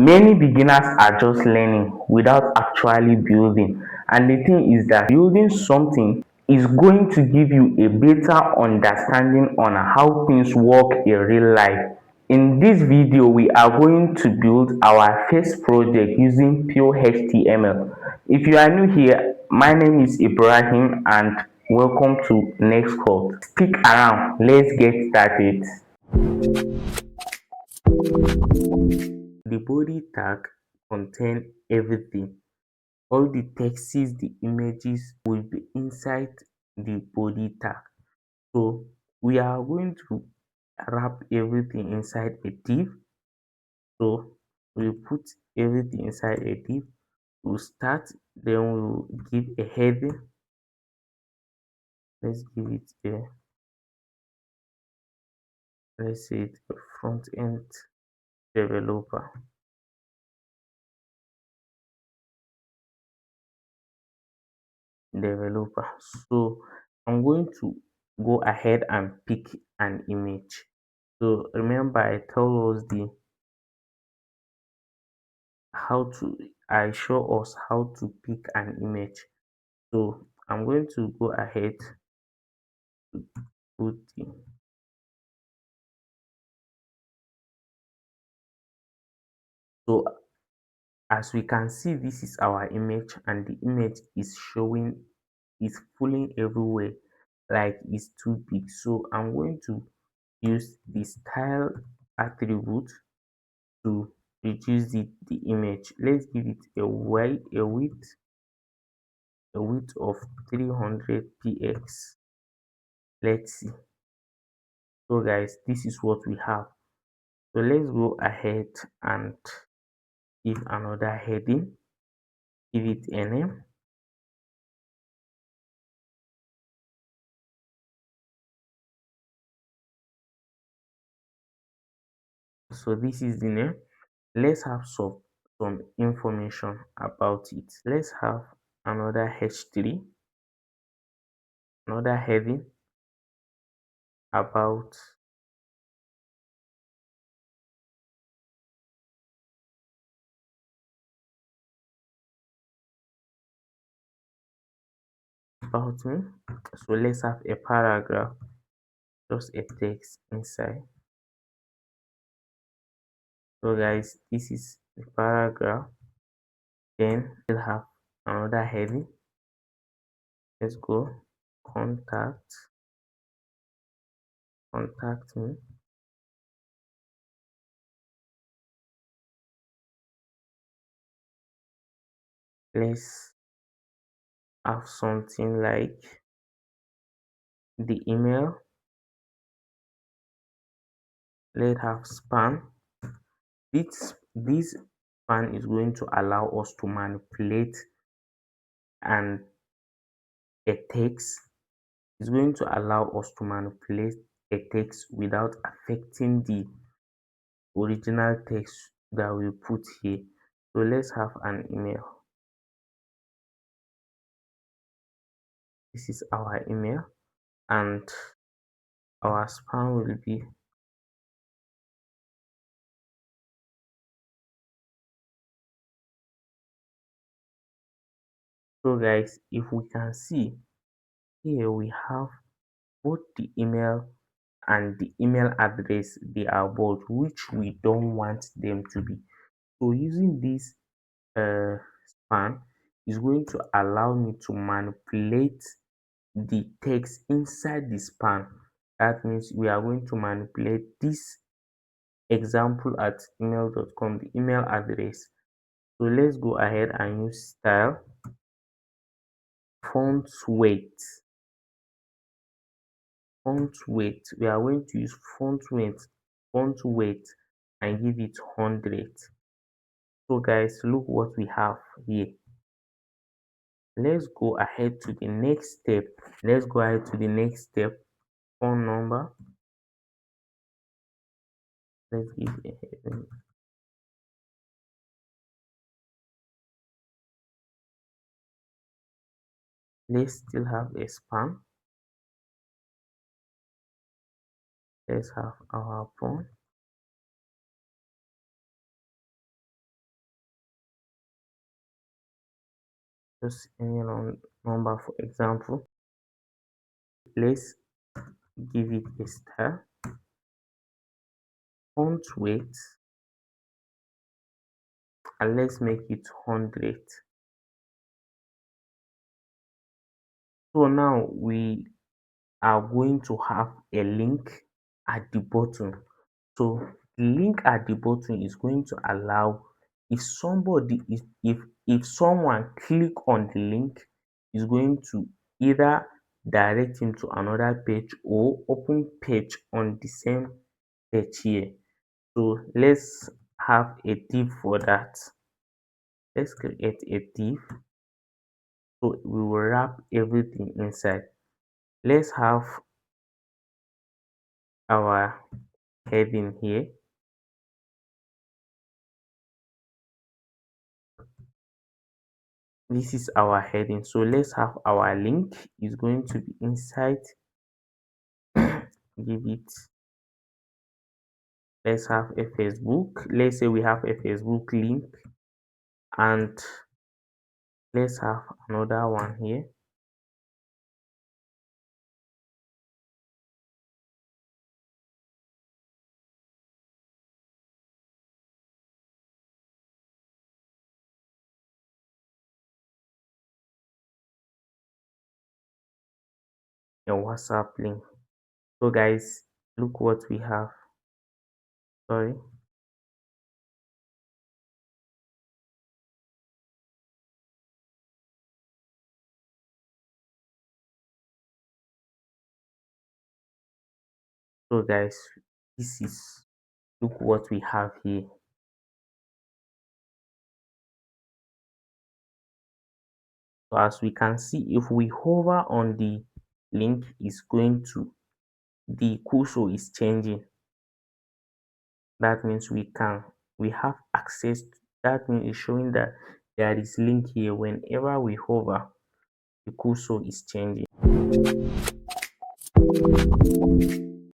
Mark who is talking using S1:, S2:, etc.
S1: Many beginners are just learning without actually building, and the thing is that building something is going to give you a better understanding on how things work in real life. In this video, we are going to build our first project using pure HTML. If you are new here, my name is Ibrahim and welcome to Next Call. Stick around, let's get started. The body tag contains everything. All the texts, the images will be inside the body tag. So we are going to wrap everything inside a div. So we put everything inside a div. We'll start, then we'll give a heading. Let's give it a, let's say it a front end developer. So I'm going to go ahead and pick an image. So remember, I show us how to pick an image. So I'm going to go ahead to put the, so as we can see, this is our image and the image is showing, is pulling everywhere like it's too big. So I'm going to use the style attribute to reduce the image. Let's give it a width of 300 px. Let's see. So guys, this is what we have. So let's go ahead and give another heading, give it a name. So this is the name. Let's have some information about it. Let's have another h3, another heading about me. So let's have a paragraph, just a text inside. So guys, this is the paragraph. Then we'll have another heading. Let's go contact me. Let's have something like the email. Let's have span. This span is going to allow us to manipulate and a text. Is going to allow us to manipulate a text without affecting the original text that we put here. So let's have an email. This is our email and our span will be, so guys, if we can see here, we have both the email and the email address. They are both, which we don't want them to be. So using this span is going to allow me to manipulate the text inside the span. That means we are going to manipulate this example at email.com, the email address. So let's go ahead and use style, font weight. We are going to use font weight and give it 100. So guys, look what we have here. Let's go ahead to the next step. Phone number. Let's give a heading. Let's still have a span. Let's have our phone. just any number. For example, let's give it a star. Font weight, and let's make it 100. So now we are going to have a link at the bottom. So the link at the bottom is going to allow, if somebody is if someone click on the link, is going to either direct him to another page or open page on the same page here. So let's have a div for that. Let's create a div. So we will wrap everything inside. Let's have our heading here. This is our heading. So let's have our link is going to be inside. Give it, let's have a Facebook. Let's say we have a Facebook link, and let's have another one here. A WhatsApp link. So guys, look what we have. Sorry. So guys, this is, look what we have here. So as we can see, if we hover on the link, is going to, the cursor is changing. That means we have access to, that means it's showing that there is link here. Whenever we hover, the cursor is changing.